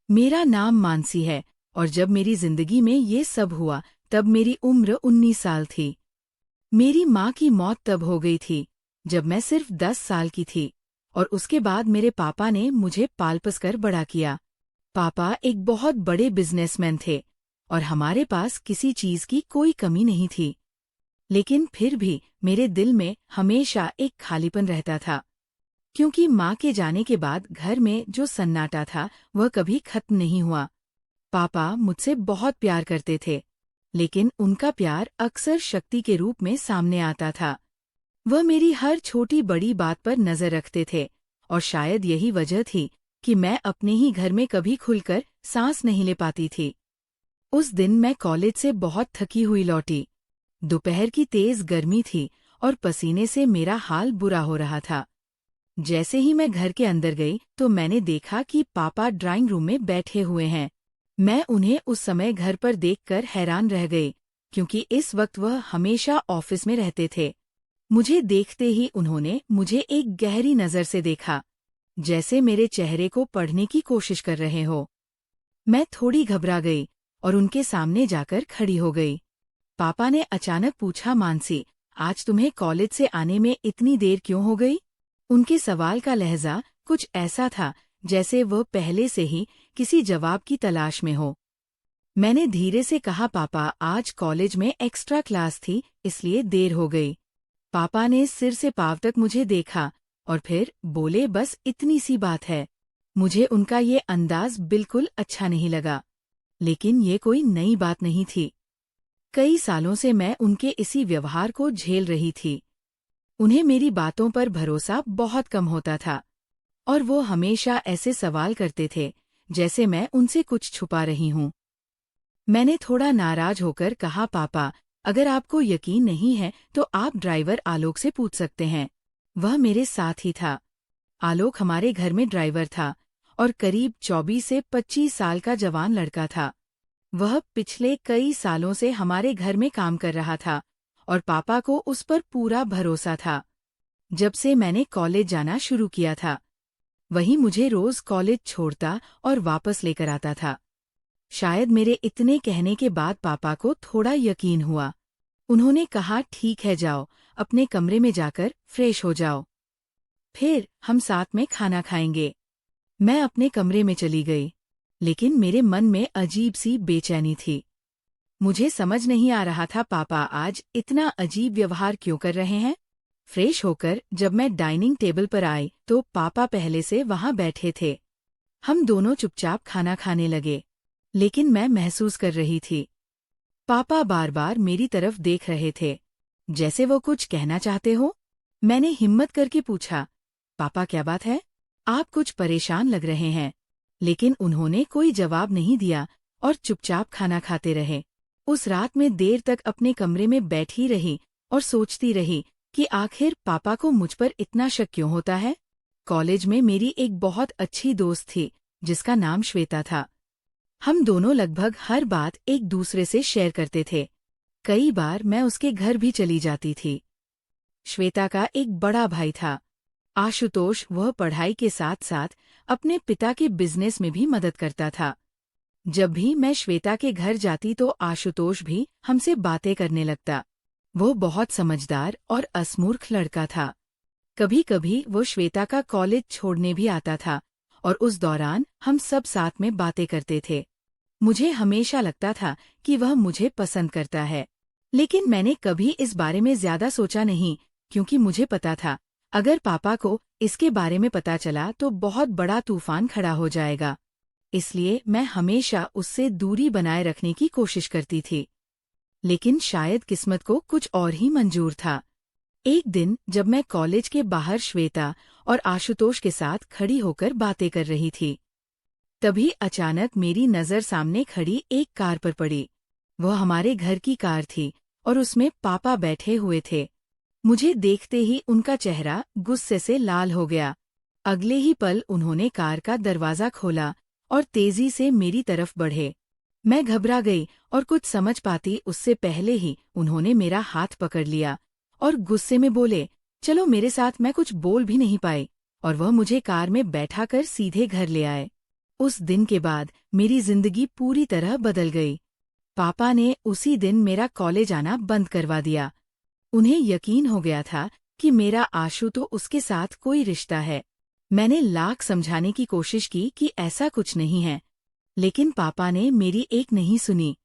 मेरा नाम मानसी है और जब मेरी जिंदगी में ये सब हुआ तब मेरी उम्र 19 साल थी। मेरी माँ की मौत तब हो गई थी जब मैं सिर्फ 10 साल की थी और उसके बाद मेरे पापा ने मुझे पाल-पोस कर बड़ा किया। पापा एक बहुत बड़े बिजनेसमैन थे और हमारे पास किसी चीज की कोई कमी नहीं थी। लेकिन फिर भी मेरे दिल में हमेशा एक खालीपन रहता था, क्योंकि माँ के जाने के बाद घर में जो सन्नाटा था वह कभी खत्म नहीं हुआ। पापा मुझसे बहुत प्यार करते थे, लेकिन उनका प्यार अक्सर शक्ति के रूप में सामने आता था। वह मेरी हर छोटी बड़ी बात पर नजर रखते थे और शायद यही वजह थी कि मैं अपने ही घर में कभी खुलकर सांस नहीं ले पाती थी। उस दिन मैं कॉलेज से बहुत थकी हुई लौटी। दोपहर की तेज गर्मी थी और पसीने से मेरा हाल बुरा हो रहा था। जैसे ही मैं घर के अंदर गई तो मैंने देखा कि पापा ड्राइंग रूम में बैठे हुए हैं। मैं उन्हें उस समय घर पर देखकर हैरान रह गई, क्योंकि इस वक्त वह हमेशा ऑफिस में रहते थे। मुझे देखते ही उन्होंने मुझे एक गहरी नज़र से देखा, जैसे मेरे चेहरे को पढ़ने की कोशिश कर रहे हो। मैं थोड़ी घबरा गई और उनके सामने जाकर खड़ी हो गई। पापा ने अचानक पूछा, मानसी, आज तुम्हें कॉलेज से आने में इतनी देर क्यों हो गई? उनके सवाल का लहजा कुछ ऐसा था जैसे वह पहले से ही किसी जवाब की तलाश में हो। मैंने धीरे से कहा, पापा आज कॉलेज में एक्स्ट्रा क्लास थी इसलिए देर हो गई। पापा ने सिर से पांव तक मुझे देखा और फिर बोले, बस इतनी सी बात है। मुझे उनका ये अंदाज बिल्कुल अच्छा नहीं लगा, लेकिन ये कोई नई बात नहीं थी। कई सालों से मैं उनके इसी व्यवहार को झेल रही थी। उन्हें मेरी बातों पर भरोसा बहुत कम होता था और वो हमेशा ऐसे सवाल करते थे जैसे मैं उनसे कुछ छुपा रही हूँ। मैंने थोड़ा नाराज होकर कहा, पापा अगर आपको यकीन नहीं है तो आप ड्राइवर आलोक से पूछ सकते हैं। वह मेरे साथ ही था। आलोक हमारे घर में ड्राइवर था और करीब 24 से 25 साल का जवान लड़का था। वह पिछले कई सालों से हमारे घर में काम कर रहा था और पापा को उस पर पूरा भरोसा था। जब से मैंने कॉलेज जाना शुरू किया था, वही मुझे रोज कॉलेज छोड़ता और वापस लेकर आता था। शायद मेरे इतने कहने के बाद पापा को थोड़ा यकीन हुआ। उन्होंने कहा, ठीक है, जाओ अपने कमरे में जाकर फ्रेश हो जाओ, फिर हम साथ में खाना खाएंगे। मैं अपने कमरे में चली गई, लेकिन मेरे मन में अजीब सी बेचैनी थी। मुझे समझ नहीं आ रहा था पापा आज इतना अजीब व्यवहार क्यों कर रहे हैं। फ्रेश होकर जब मैं डाइनिंग टेबल पर आई तो पापा पहले से वहां बैठे थे। हम दोनों चुपचाप खाना खाने लगे, लेकिन मैं महसूस कर रही थी पापा बार बार मेरी तरफ देख रहे थे, जैसे वो कुछ कहना चाहते हो। मैंने हिम्मत करके पूछा, पापा क्या बात है? आप कुछ परेशान लग रहे हैं। लेकिन उन्होंने कोई जवाब नहीं दिया और चुपचाप खाना खाते रहे। उस रात में देर तक अपने कमरे में बैठी रही और सोचती रही कि आखिर पापा को मुझ पर इतना शक क्यों होता है। कॉलेज में मेरी एक बहुत अच्छी दोस्त थी जिसका नाम श्वेता था। हम दोनों लगभग हर बात एक दूसरे से शेयर करते थे। कई बार मैं उसके घर भी चली जाती थी। श्वेता का एक बड़ा भाई था, आशुतोष। वह पढ़ाई के साथ साथ अपने पिता के बिजनेस में भी मदद करता था। जब भी मैं श्वेता के घर जाती तो आशुतोष भी हमसे बातें करने लगता। वो बहुत समझदार और असमूर्ख लड़का था। कभी कभी वो श्वेता का कॉलेज छोड़ने भी आता था और उस दौरान हम सब साथ में बातें करते थे। मुझे हमेशा लगता था कि वह मुझे पसंद करता है, लेकिन मैंने कभी इस बारे में ज्यादा सोचा नहीं, क्योंकि मुझे पता था अगर पापा को इसके बारे में पता चला तो बहुत बड़ा तूफान खड़ा हो जाएगा। इसलिए मैं हमेशा उससे दूरी बनाए रखने की कोशिश करती थी। लेकिन शायद किस्मत को कुछ और ही मंजूर था। एक दिन जब मैं कॉलेज के बाहर श्वेता और आशुतोष के साथ खड़ी होकर बातें कर रही थी, तभी अचानक मेरी नज़र सामने खड़ी एक कार पर पड़ी। वह हमारे घर की कार थी और उसमें पापा बैठे हुए थे। मुझे देखते ही उनका चेहरा गुस्से से लाल हो गया। अगले ही पल उन्होंने कार का दरवाज़ा खोला और तेजी से मेरी तरफ बढ़े। मैं घबरा गई और कुछ समझ पाती उससे पहले ही उन्होंने मेरा हाथ पकड़ लिया और गुस्से में बोले, चलो मेरे साथ। मैं कुछ बोल भी नहीं पाई और वह मुझे कार में बैठाकर सीधे घर ले आए। उस दिन के बाद मेरी जिंदगी पूरी तरह बदल गई। पापा ने उसी दिन मेरा कॉलेज आना बंद करवा दिया। उन्हें यकीन हो गया था कि मेरा आशु तो उसके साथ कोई रिश्ता है। मैंने लाख समझाने की कोशिश की कि ऐसा कुछ नहीं है, लेकिन पापा ने मेरी एक नहीं सुनी।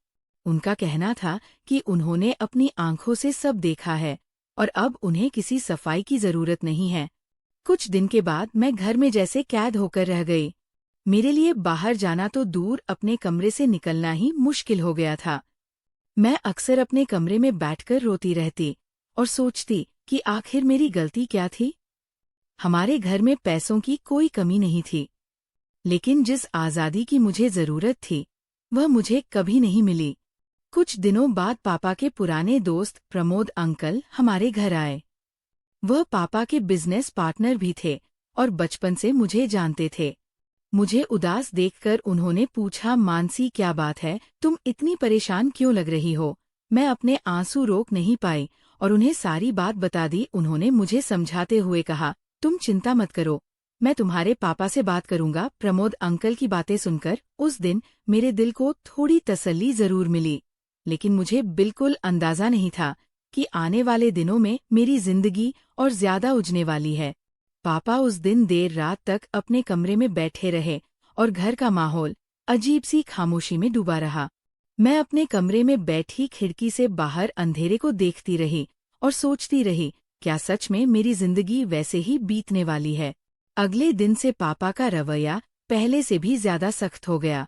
उनका कहना था कि उन्होंने अपनी आंखों से सब देखा है और अब उन्हें किसी सफाई की जरूरत नहीं है। कुछ दिन के बाद मैं घर में जैसे कैद होकर रह गई। मेरे लिए बाहर जाना तो दूर, अपने कमरे से निकलना ही मुश्किल हो गया था। मैं अक्सर अपने कमरे में बैठकर रोती रहती और सोचती कि आखिर मेरी गलती क्या थी। हमारे घर में पैसों की कोई कमी नहीं थी, लेकिन जिस आज़ादी की मुझे जरूरत थी वह मुझे कभी नहीं मिली। कुछ दिनों बाद पापा के पुराने दोस्त प्रमोद अंकल हमारे घर आए। वह पापा के बिजनेस पार्टनर भी थे और बचपन से मुझे जानते थे। मुझे उदास देखकर उन्होंने पूछा, मानसी क्या बात है, तुम इतनी परेशान क्यों लग रही हो? मैं अपने आंसू रोक नहीं पाई और उन्हें सारी बात बता दी। उन्होंने मुझे समझाते हुए कहा, तुम चिंता मत करो, मैं तुम्हारे पापा से बात करूंगा। प्रमोद अंकल की बातें सुनकर उस दिन मेरे दिल को थोड़ी तसल्ली जरूर मिली, लेकिन मुझे बिल्कुल अंदाजा नहीं था कि आने वाले दिनों में मेरी जिंदगी और ज्यादा उजने वाली है। पापा उस दिन देर रात तक अपने कमरे में बैठे रहे और घर का माहौल अजीब सी खामोशी में डूबा रहा। मैं अपने कमरे में बैठी खिड़की से बाहर अंधेरे को देखती रही और सोचती रही, क्या सच में मेरी जिंदगी वैसे ही बीतने वाली है? अगले दिन से पापा का रवैया पहले से भी ज्यादा सख्त हो गया।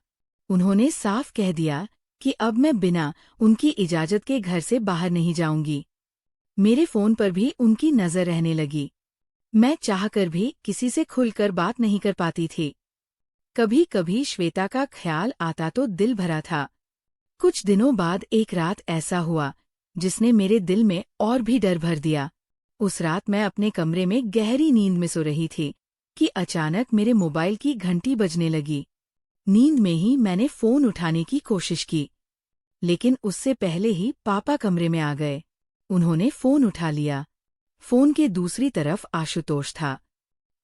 उन्होंने साफ कह दिया कि अब मैं बिना उनकी इजाजत के घर से बाहर नहीं जाऊंगी। मेरे फोन पर भी उनकी नजर रहने लगी। मैं चाहकर भी किसी से खुलकर बात नहीं कर पाती थी। कभी कभी श्वेता का ख्याल आता तो दिल भरा था। कुछ दिनों बाद एक रात ऐसा हुआ जिसने मेरे दिल में और भी डर भर दिया। उस रात मैं अपने कमरे में गहरी नींद में सो रही थी कि अचानक मेरे मोबाइल की घंटी बजने लगी। नींद में ही मैंने फोन उठाने की कोशिश की, लेकिन उससे पहले ही पापा कमरे में आ गए। उन्होंने फोन उठा लिया। फोन के दूसरी तरफ आशुतोष था।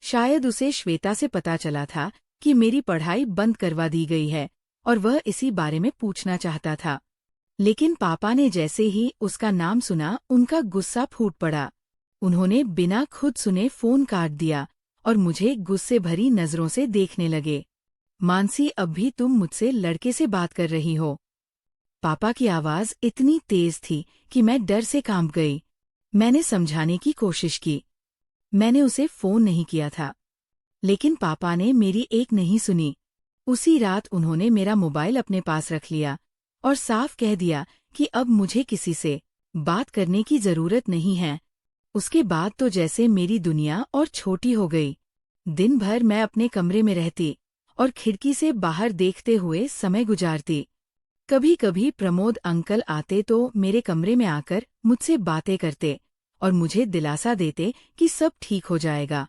शायद उसे श्वेता से पता चला था कि मेरी पढ़ाई बंद करवा दी गई है और वह इसी बारे में पूछना चाहता था। लेकिन पापा ने जैसे ही उसका नाम सुना, उनका गुस्सा फूट पड़ा। उन्होंने बिना खुद सुने फोन काट दिया और मुझे गुस्से भरी नजरों से देखने लगे। मानसी, अब भी तुम मुझसे लड़के से बात कर रही हो? पापा की आवाज इतनी तेज थी कि मैं डर से कांप गई। मैंने समझाने की कोशिश की, मैंने उसे फोन नहीं किया था, लेकिन पापा ने मेरी एक नहीं सुनी। उसी रात उन्होंने मेरा मोबाइल अपने पास रख लिया और साफ कह दिया कि अब मुझे किसी से बात करने की जरूरत नहीं है। उसके बाद तो जैसे मेरी दुनिया और छोटी हो गई। दिन भर मैं अपने कमरे में रहती और खिड़की से बाहर देखते हुए समय गुजारती। कभी कभी प्रमोद अंकल आते तो मेरे कमरे में आकर मुझसे बातें करते और मुझे दिलासा देते कि सब ठीक हो जाएगा।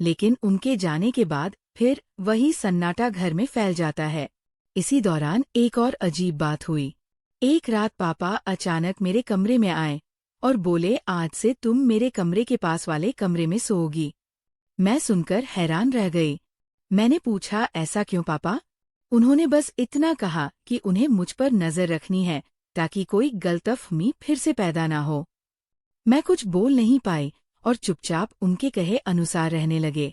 लेकिन उनके जाने के बाद फिर वही सन्नाटा घर में फैल जाता है। इसी दौरान एक और अजीब बात हुई। एक रात पापा अचानक मेरे कमरे में आए और बोले, आज से तुम मेरे कमरे के पास वाले कमरे में सोओगी। मैं सुनकर हैरान रह गई। मैंने पूछा, ऐसा क्यों पापा? उन्होंने बस इतना कहा कि उन्हें मुझ पर नजर रखनी है ताकि कोई गलतफहमी फिर से पैदा ना हो। मैं कुछ बोल नहीं पाई और चुपचाप उनके कहे अनुसार रहने लगे।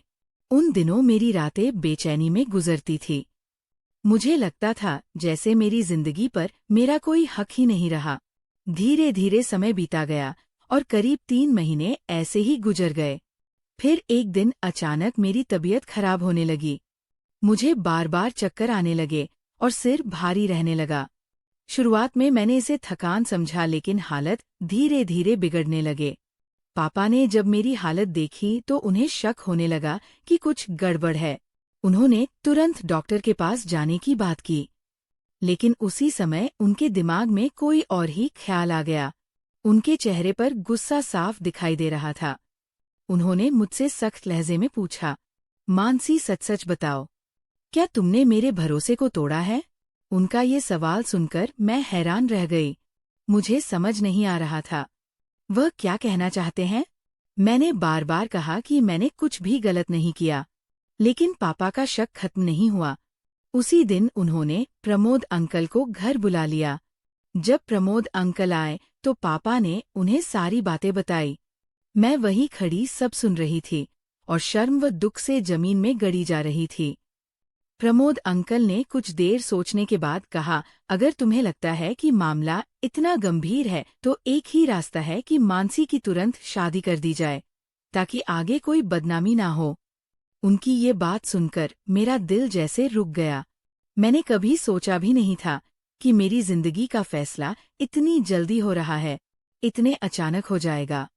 उन दिनों मेरी रातें बेचैनी में गुजरती थी। मुझे लगता था जैसे मेरी जिंदगी पर मेरा कोई हक ही नहीं रहा। धीरे धीरे समय बीता गया और करीब 3 महीने ऐसे ही गुजर गए। फिर एक दिन अचानक मेरी तबीयत खराब होने लगी। मुझे बार बार चक्कर आने लगे और सिर भारी रहने लगा। शुरुआत में मैंने इसे थकान समझा, लेकिन हालत धीरे धीरे बिगड़ने लगे। पापा ने जब मेरी हालत देखी तो उन्हें शक होने लगा कि कुछ गड़बड़ है। उन्होंने तुरंत डॉक्टर के पास जाने की बात की, लेकिन उसी समय उनके दिमाग में कोई और ही ख्याल आ गया। उनके चेहरे पर गुस्सा साफ दिखाई दे रहा था। उन्होंने मुझसे सख्त लहजे में पूछा, मानसी सच सच बताओ, क्या तुमने मेरे भरोसे को तोड़ा है? उनका ये सवाल सुनकर मैं हैरान रह गई। मुझे समझ नहीं आ रहा था वह क्या कहना चाहते हैं। मैंने बार बार कहा कि मैंने कुछ भी गलत नहीं किया, लेकिन पापा का शक खत्म नहीं हुआ। उसी दिन उन्होंने प्रमोद अंकल को घर बुला लिया। जब प्रमोद अंकल आए तो पापा ने उन्हें सारी बातें बताई। मैं वहीं खड़ी सब सुन रही थी और शर्म व दुख से जमीन में गड़ी जा रही थी। प्रमोद अंकल ने कुछ देर सोचने के बाद कहा, अगर तुम्हें लगता है कि मामला इतना गंभीर है तो एक ही रास्ता है कि मानसी की तुरंत शादी कर दी जाए, ताकि आगे कोई बदनामी ना हो। उनकी ये बात सुनकर मेरा दिल जैसे रुक गया। मैंने कभी सोचा भी नहीं था कि मेरी जिंदगी का फैसला इतनी जल्दी हो रहा है, इतने अचानक हो जाएगा।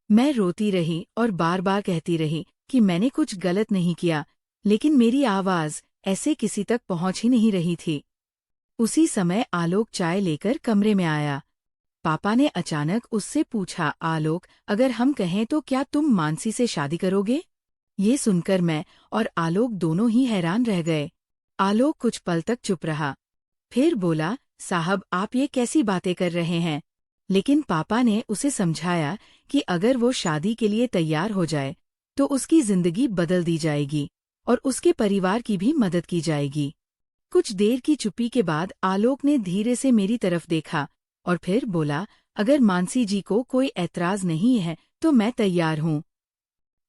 मैं रोती रही और बार बार कहती रही कि मैंने कुछ गलत नहीं किया, लेकिन मेरी आवाज ऐसे किसी तक पहुंच ही नहीं रही थी। उसी समय आलोक चाय लेकर कमरे में आया। पापा ने अचानक उससे पूछा, आलोक, अगर हम कहें तो क्या तुम मानसी से शादी करोगे? ये सुनकर मैं और आलोक दोनों ही हैरान रह गए। आलोक कुछ पल तक चुप रहा, फिर बोला, साहब आप ये कैसी बातें कर रहे हैं? लेकिन पापा ने उसे समझाया कि अगर वो शादी के लिए तैयार हो जाए तो उसकी जिंदगी बदल दी जाएगी और उसके परिवार की भी मदद की जाएगी। कुछ देर की चुप्पी के बाद आलोक ने धीरे से मेरी तरफ देखा और फिर बोला, अगर मानसी जी को कोई ऐतराज नहीं है तो मैं तैयार हूँ।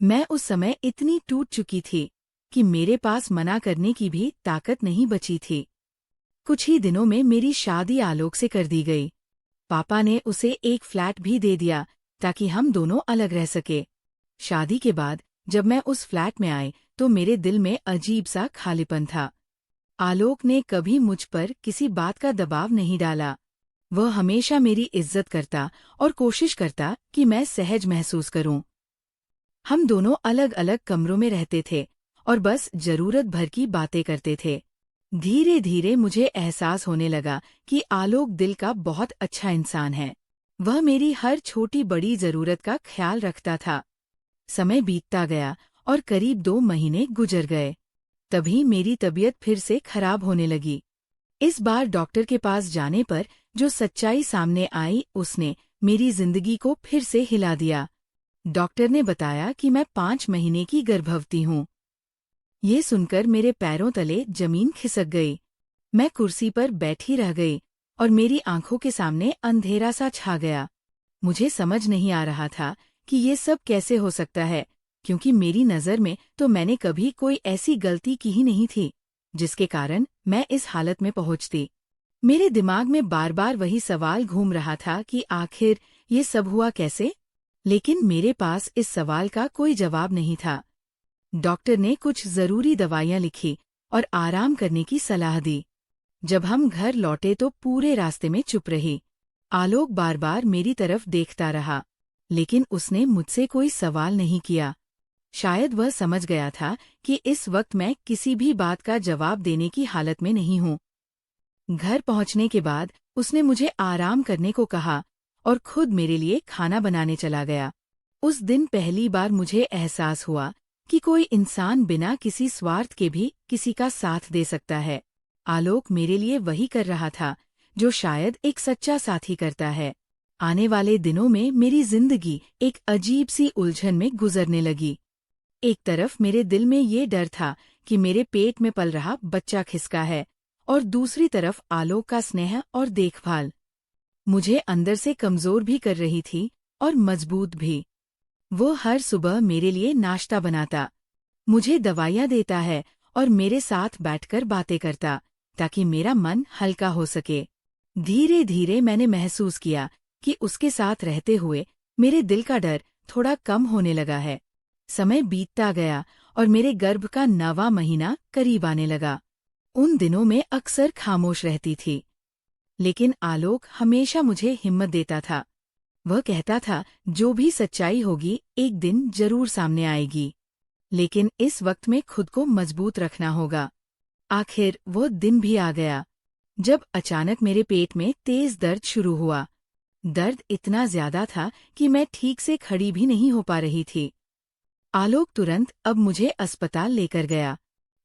मैं उस समय इतनी टूट चुकी थी कि मेरे पास मना करने की भी ताकत नहीं बची थी। कुछ ही दिनों में मेरी शादी आलोक से कर दी गई। पापा ने उसे एक फ्लैट भी दे दिया ताकि हम दोनों अलग रह सके। शादी के बाद जब मैं उस फ्लैट में आई तो मेरे दिल में अजीब सा खालीपन था। आलोक ने कभी मुझ पर किसी बात का दबाव नहीं डाला। वह हमेशा मेरी इज्जत करता और कोशिश करता कि मैं सहज महसूस करूं। हम दोनों अलग अलग कमरों में रहते थे और बस जरूरत भर की बातें करते थे। धीरे धीरे मुझे एहसास होने लगा कि आलोक दिल का बहुत अच्छा इंसान है। वह मेरी हर छोटी बड़ी जरूरत का ख्याल रखता था। समय बीतता गया और करीब 2 महीने गुजर गए। तभी मेरी तबीयत फिर से खराब होने लगी। इस बार डॉक्टर के पास जाने पर जो सच्चाई सामने आई उसने मेरी जिंदगी को फिर से हिला दिया। डॉक्टर ने बताया कि मैं 5 महीने की गर्भवती हूँ। ये सुनकर मेरे पैरों तले जमीन खिसक गई। मैं कुर्सी पर बैठी रह गई और मेरी आंखों के सामने अंधेरा सा छा गया। मुझे समझ नहीं आ रहा था कि ये सब कैसे हो सकता है, क्योंकि मेरी नज़र में तो मैंने कभी कोई ऐसी गलती की ही नहीं थी जिसके कारण मैं इस हालत में पहुंचती। मेरे दिमाग में बार बार वही सवाल घूम रहा था कि आखिर ये सब हुआ कैसे, लेकिन मेरे पास इस सवाल का कोई जवाब नहीं था। डॉक्टर ने कुछ जरूरी दवाइयां लिखी और आराम करने की सलाह दी। जब हम घर लौटे तो पूरे रास्ते में चुप रही। आलोक बार बार मेरी तरफ देखता रहा, लेकिन उसने मुझसे कोई सवाल नहीं किया। शायद वह समझ गया था कि इस वक्त मैं किसी भी बात का जवाब देने की हालत में नहीं हूँ। घर पहुंचने के बाद उसने मुझे आराम करने को कहा और खुद मेरे लिए खाना बनाने चला गया। उस दिन पहली बार मुझे एहसास हुआ कि कोई इंसान बिना किसी स्वार्थ के भी किसी का साथ दे सकता है। आलोक मेरे लिए वही कर रहा था जो शायद एक सच्चा साथी करता है। आने वाले दिनों में मेरी जिंदगी एक अजीब सी उलझन में गुजरने लगी। एक तरफ मेरे दिल में ये डर था कि मेरे पेट में पल रहा बच्चा खिसका है और दूसरी तरफ आलोक का स्नेह और देखभाल मुझे अंदर से कमजोर भी कर रही थी और मजबूत भी। वो हर सुबह मेरे लिए नाश्ता बनाता, मुझे दवाइयाँ देता है और मेरे साथ बैठकर बातें करता ताकि मेरा मन हल्का हो सके। धीरे धीरे मैंने महसूस किया कि उसके साथ रहते हुए मेरे दिल का डर थोड़ा कम होने लगा है। समय बीतता गया और मेरे गर्भ का 9वां महीना करीब आने लगा। उन दिनों में अक्सर खामोश रहती थी, लेकिन आलोक हमेशा मुझे हिम्मत देता था। वह कहता था, जो भी सच्चाई होगी एक दिन जरूर सामने आएगी, लेकिन इस वक्त में खुद को मजबूत रखना होगा। आखिर वो दिन भी आ गया जब अचानक मेरे पेट में तेज दर्द शुरू हुआ। दर्द इतना ज्यादा था कि मैं ठीक से खड़ी भी नहीं हो पा रही थी। आलोक तुरंत अब मुझे अस्पताल लेकर गया।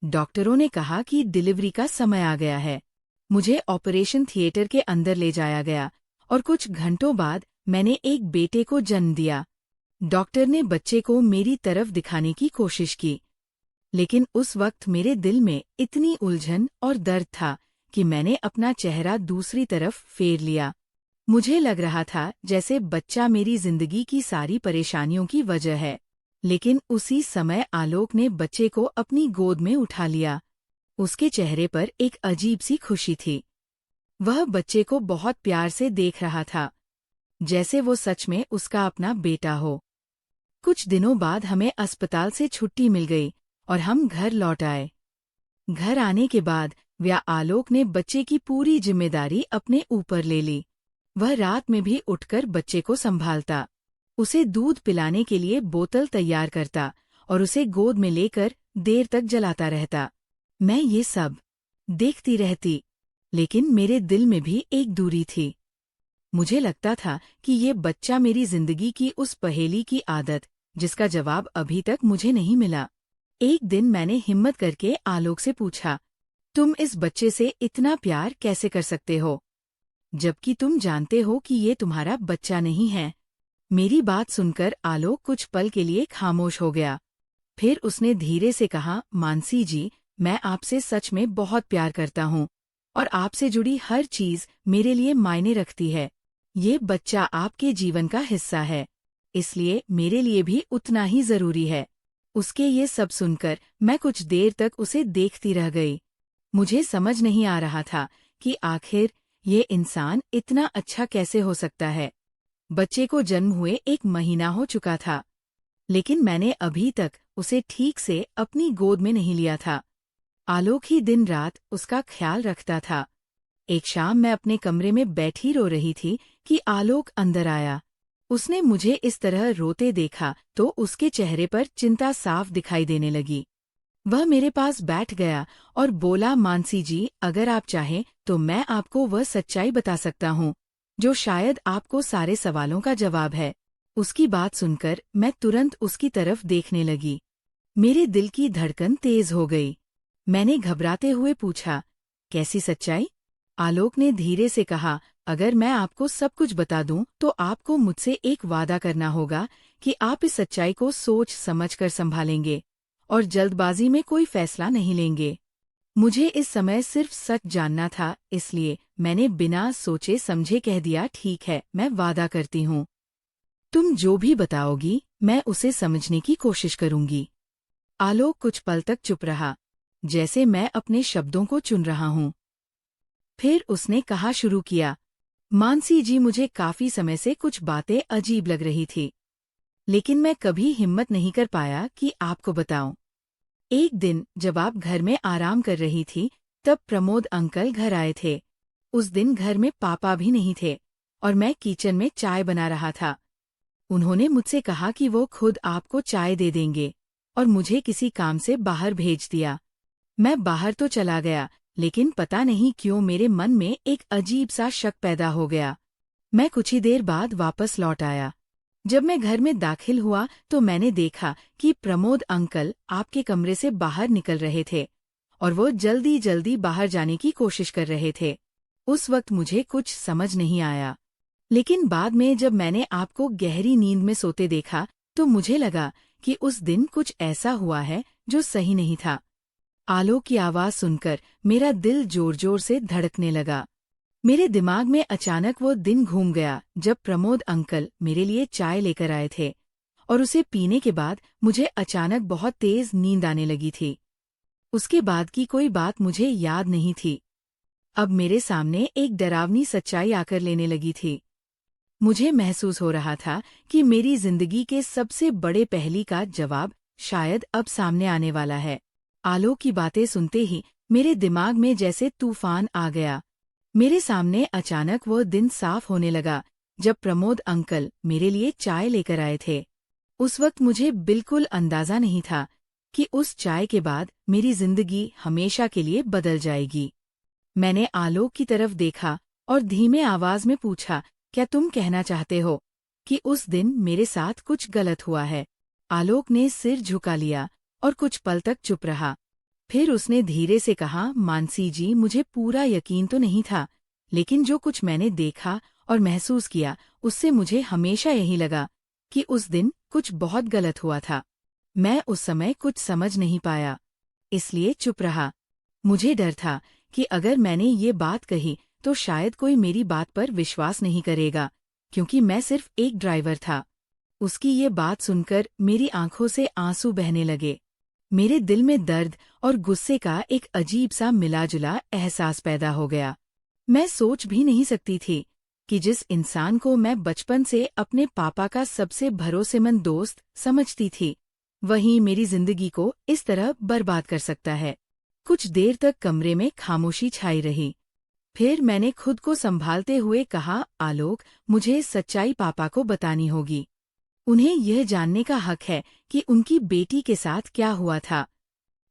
डॉक्टरों ने कहा कि डिलीवरी का समय आ गया है। मुझे ऑपरेशन थिएटर के अंदर ले जाया गया और कुछ घंटों बाद मैंने एक बेटे को जन्म दिया। डॉक्टर ने बच्चे को मेरी तरफ दिखाने की कोशिश की। लेकिन उस वक्त मेरे दिल में इतनी उलझन और दर्द था कि मैंने अपना चेहरा दूसरी तरफ फेर लिया। मुझे लग रहा था जैसे बच्चा मेरी जिंदगी की सारी परेशानियों की वजह है। लेकिन उसी समय आलोक ने बच्चे को अपनी गोद में उठा लिया। उसके चेहरे पर एक अजीब सी खुशी थी। वह बच्चे को बहुत प्यार से देख रहा था, जैसे वो सच में उसका अपना बेटा हो। कुछ दिनों बाद हमें अस्पताल से छुट्टी मिल गई और हम घर लौट आए। घर आने के बाद आलोक ने बच्चे की पूरी जिम्मेदारी अपने ऊपर ले ली। वह रात में भी उठकर बच्चे को संभालता, उसे दूध पिलाने के लिए बोतल तैयार करता और उसे गोद में लेकर देर तक जलाता रहता। मैं ये सब देखती रहती, लेकिन मेरे दिल में भी एक दूरी थी। मुझे लगता था कि ये बच्चा मेरी जिंदगी की उस पहेली की आदत, जिसका जवाब अभी तक मुझे नहीं मिला। एक दिन मैंने हिम्मत करके आलोक से पूछा, तुम इस बच्चे से इतना प्यार कैसे कर सकते हो, जबकि तुम जानते हो कि ये तुम्हारा बच्चा नहीं है? मेरी बात सुनकर आलोक कुछ पल के लिए खामोश हो गया। फिर उसने धीरे से कहा, मानसी जी, मैं आपसे सच में बहुत प्यार करता हूँ और आपसे जुड़ी हर चीज मेरे लिए मायने रखती है। ये बच्चा आपके जीवन का हिस्सा है, इसलिए मेरे लिए भी उतना ही जरूरी है। उसके ये सब सुनकर मैं कुछ देर तक उसे देखती रह गई। मुझे समझ नहीं आ रहा था कि आखिर ये इंसान इतना अच्छा कैसे हो सकता है। बच्चे को जन्म हुए 1 महीना हो चुका था, लेकिन मैंने अभी तक उसे ठीक से अपनी गोद में नहीं लिया था। आलोक ही दिन रात उसका ख्याल रखता था। एक शाम मैं अपने कमरे में बैठी रो रही थी कि आलोक अंदर आया। उसने मुझे इस तरह रोते देखा तो उसके चेहरे पर चिंता साफ दिखाई देने लगी। वह मेरे पास बैठ गया और बोला, मानसी जी, अगर आप चाहें तो मैं आपको वह सच्चाई बता सकता हूँ जो शायद आपको सारे सवालों का जवाब है। उसकी बात सुनकर मैं तुरंत उसकी तरफ देखने लगी। मेरे दिल की धड़कन तेज हो गई। मैंने घबराते हुए पूछा, कैसी सच्चाई? आलोक ने धीरे से कहा, अगर मैं आपको सब कुछ बता दूं तो आपको मुझसे एक वादा करना होगा कि आप इस सच्चाई को सोच समझकर संभालेंगे और जल्दबाजी में कोई फैसला नहीं लेंगे। मुझे इस समय सिर्फ सच जानना था, इसलिए मैंने बिना सोचे समझे कह दिया, ठीक है, मैं वादा करती हूँ। तुम जो भी बताओगी मैं उसे समझने की कोशिश करूंगी। आलोक कुछ पल तक चुप रहा, जैसे मैं अपने शब्दों को चुन रहा हूँ। फिर उसने कहा शुरू किया, मानसी जी, मुझे काफी समय से कुछ बातें अजीब लग रही थी, लेकिन मैं कभी हिम्मत नहीं कर पाया कि आपको बताऊं। एक दिन जब आप घर में आराम कर रही थी, तब प्रमोद अंकल घर आए थे। उस दिन घर में पापा भी नहीं थे और मैं किचन में चाय बना रहा था। उन्होंने मुझसे कहा कि वो खुद आपको चाय दे देंगे और मुझे किसी काम से बाहर भेज दिया। मैं बाहर तो चला गया, लेकिन पता नहीं क्यों मेरे मन में एक अजीब सा शक पैदा हो गया। मैं कुछ ही देर बाद वापस लौट आया। जब मैं घर में दाखिल हुआ तो मैंने देखा कि प्रमोद अंकल आपके कमरे से बाहर निकल रहे थे और वो जल्दी जल्दी बाहर जाने की कोशिश कर रहे थे। उस वक्त मुझे कुछ समझ नहीं आया, लेकिन बाद में जब मैंने आपको गहरी नींद में सोते देखा तो मुझे लगा कि उस दिन कुछ ऐसा हुआ है जो सही नहीं था। आलोक की आवाज सुनकर मेरा दिल जोर जोर से धड़कने लगा। मेरे दिमाग में अचानक वो दिन घूम गया जब प्रमोद अंकल मेरे लिए चाय लेकर आए थे और उसे पीने के बाद मुझे अचानक बहुत तेज नींद आने लगी थी। उसके बाद की कोई बात मुझे याद नहीं थी। अब मेरे सामने एक डरावनी सच्चाई आकर लेने लगी थी। मुझे महसूस हो रहा था कि मेरी जिंदगी के सबसे बड़े पहेली का जवाब शायद अब सामने आने वाला है। आलोक की बातें सुनते ही मेरे दिमाग में जैसे तूफान आ गया। मेरे सामने अचानक वो दिन साफ होने लगा जब प्रमोद अंकल मेरे लिए चाय लेकर आए थे। उस वक्त मुझे बिल्कुल अंदाजा नहीं था कि उस चाय के बाद मेरी जिंदगी हमेशा के लिए बदल जाएगी। मैंने आलोक की तरफ देखा और धीमे आवाज में पूछा, क्या तुम कहना चाहते हो कि उस दिन मेरे साथ कुछ गलत हुआ है? आलोक ने सिर झुका लिया और कुछ पल तक चुप रहा। फिर उसने धीरे से कहा, मानसी जी, मुझे पूरा यकीन तो नहीं था, लेकिन जो कुछ मैंने देखा और महसूस किया उससे मुझे हमेशा यही लगा कि उस दिन कुछ बहुत गलत हुआ था। मैं उस समय कुछ समझ नहीं पाया, इसलिए चुप रहा। मुझे डर था कि अगर मैंने ये बात कही तो शायद कोई मेरी बात पर विश्वास नहीं करेगा, क्योंकि मैं सिर्फ एक ड्राइवर था। उसकी ये बात सुनकर मेरी आंखों से आंसू बहने लगे। मेरे दिल में दर्द और गुस्से का एक अजीब सा मिला-जुला एहसास पैदा हो गया। मैं सोच भी नहीं सकती थी कि जिस इंसान को मैं बचपन से अपने पापा का सबसे भरोसेमंद दोस्त समझती थी, वही मेरी जिंदगी को इस तरह बर्बाद कर सकता है। कुछ देर तक कमरे में खामोशी छाई रही। फिर मैंने खुद को संभालते हुए कहा, आलोक, मुझे सच्चाई पापा को बतानी होगी। उन्हें यह जानने का हक है कि उनकी बेटी के साथ क्या हुआ था।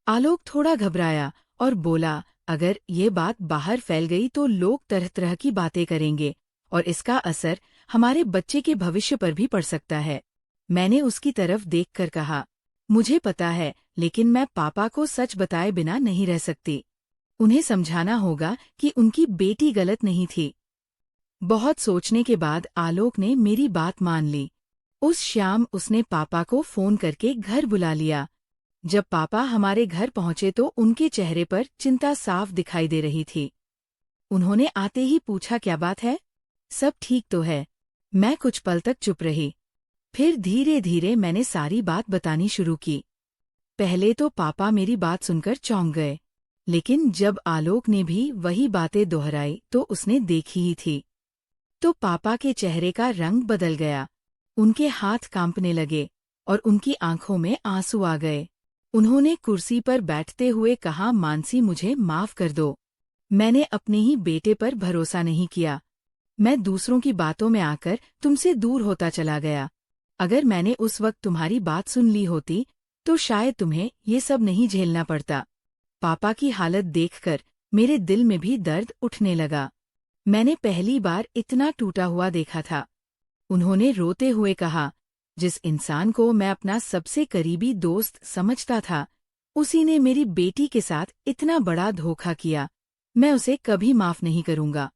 आलोक थोड़ा घबराया और बोला, अगर ये बात बाहर फैल गई तो लोग तरह तरह की बातें करेंगे और इसका असर हमारे बच्चे के भविष्य पर भी पड़ सकता है। मैंने उसकी तरफ देखकर कहा, मुझे पता है, लेकिन मैं पापा को सच बताए बिना नहीं रह सकती। उन्हें समझाना होगा कि उनकी बेटी गलत नहीं थी। बहुत सोचने के बाद आलोक ने मेरी बात मान ली। उस शाम उसने पापा को फोन करके घर बुला लिया। जब पापा हमारे घर पहुंचे तो उनके चेहरे पर चिंता साफ दिखाई दे रही थी। उन्होंने आते ही पूछा, क्या बात है? सब ठीक तो है? मैं कुछ पल तक चुप रही। फिर धीरे धीरे मैंने सारी बात बतानी शुरू की। पहले तो पापा मेरी बात सुनकर चौंक गए, लेकिन जब आलोक ने भी वही बातें दोहराई तो उसने देखी ही थी, तो पापा के चेहरे का रंग बदल गया। उनके हाथ कांपने लगे और उनकी आंखों में आंसू आ गए। उन्होंने कुर्सी पर बैठते हुए कहा, मानसी, मुझे माफ कर दो। मैंने अपने ही बेटे पर भरोसा नहीं किया। मैं दूसरों की बातों में आकर तुमसे दूर होता चला गया। अगर मैंने उस वक्त तुम्हारी बात सुन ली होती तो शायद तुम्हें ये सब नहीं झेलना पड़ता। पापा की हालत देखकर मेरे दिल में भी दर्द उठने लगा। मैंने पहली बार इतना टूटा हुआ देखा था। उन्होंने रोते हुए कहा, जिस इंसान को मैं अपना सबसे करीबी दोस्त समझता था, उसी ने मेरी बेटी के साथ इतना बड़ा धोखा किया। मैं उसे कभी माफ नहीं करूंगा।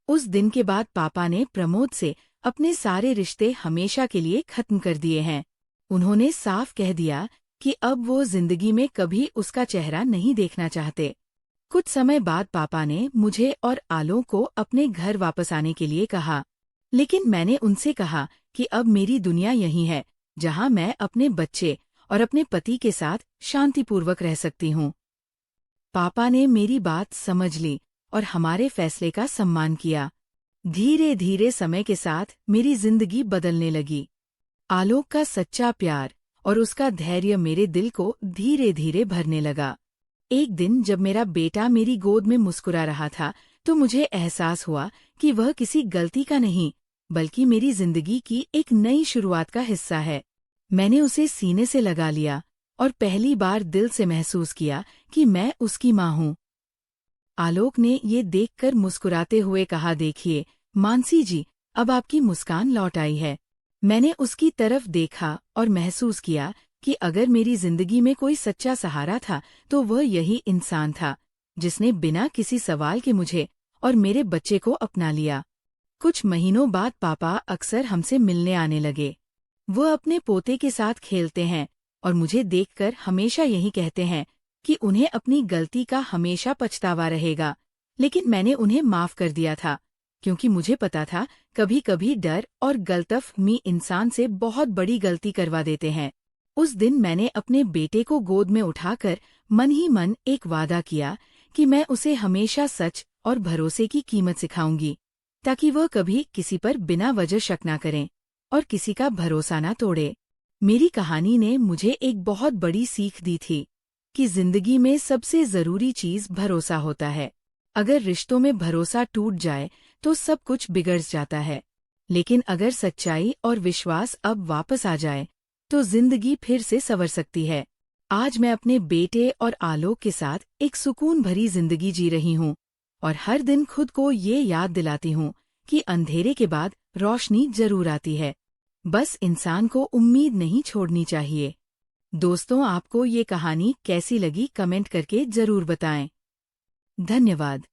उस दिन के बाद पापा ने प्रमोद से अपने सारे रिश्ते हमेशा के लिए खत्म कर दिए हैं। उन्होंने साफ कह दिया कि अब वो जिंदगी में कभी उसका चेहरा नहीं देखना चाहते। कुछ समय बाद पापा ने मुझे और आलोक को अपने घर वापस आने के लिए कहा, लेकिन मैंने उनसे कहा कि अब मेरी दुनिया यही है, जहां मैं अपने बच्चे और अपने पति के साथ शांतिपूर्वक रह सकती हूँ। पापा ने मेरी बात समझ ली और हमारे फैसले का सम्मान किया। धीरे धीरे समय के साथ मेरी जिंदगी बदलने लगी। आलोक का सच्चा प्यार और उसका धैर्य मेरे दिल को धीरे धीरे भरने लगा। एक दिन जब मेरा बेटा मेरी गोद में मुस्कुरा रहा था तो मुझे एहसास हुआ कि वह किसी गलती का नहीं, बल्कि मेरी जिंदगी की एक नई शुरुआत का हिस्सा है। मैंने उसे सीने से लगा लिया और पहली बार दिल से महसूस किया कि मैं उसकी माँ हूँ। आलोक ने ये देखकर मुस्कुराते हुए कहा, देखिए मानसी जी, अब आपकी मुस्कान लौट आई है। मैंने उसकी तरफ देखा और महसूस किया कि अगर मेरी जिंदगी में कोई सच्चा सहारा था तो वह यही इंसान था, जिसने बिना किसी सवाल के मुझे और मेरे बच्चे को अपना लिया। कुछ महीनों बाद पापा अक्सर हमसे मिलने आने लगे। वह अपने पोते के साथ खेलते हैं और मुझे देखकर हमेशा यही कहते हैं कि उन्हें अपनी गलती का हमेशा पछतावा रहेगा, लेकिन मैंने उन्हें माफ कर दिया था, क्योंकि मुझे पता था कभी कभी डर और गलतफहमी इंसान से बहुत बड़ी गलती करवा देते हैं। उस दिन मैंने अपने बेटे को गोद में उठाकर मन ही मन एक वादा किया कि मैं उसे हमेशा सच और भरोसे की कीमत सिखाऊंगी, ताकि वह कभी किसी पर बिना वजह शक न करें और किसी का भरोसा न तोड़े। मेरी कहानी ने मुझे एक बहुत बड़ी सीख दी थी कि जिंदगी में सबसे जरूरी चीज भरोसा होता है। अगर रिश्तों में भरोसा टूट जाए तो सब कुछ बिगड़ जाता है, लेकिन अगर सच्चाई और विश्वास अब वापस आ जाए तो जिंदगी फिर से संवर सकती है। आज मैं अपने बेटे और आलोक के साथ एक सुकून भरी जिंदगी जी रही हूँ और हर दिन खुद को ये याद दिलाती हूँ कि अंधेरे के बाद रोशनी जरूर आती है। बस इंसान को उम्मीद नहीं छोड़नी चाहिए। दोस्तों, आपको ये कहानी कैसी लगी कमेंट करके जरूर बताएं। धन्यवाद।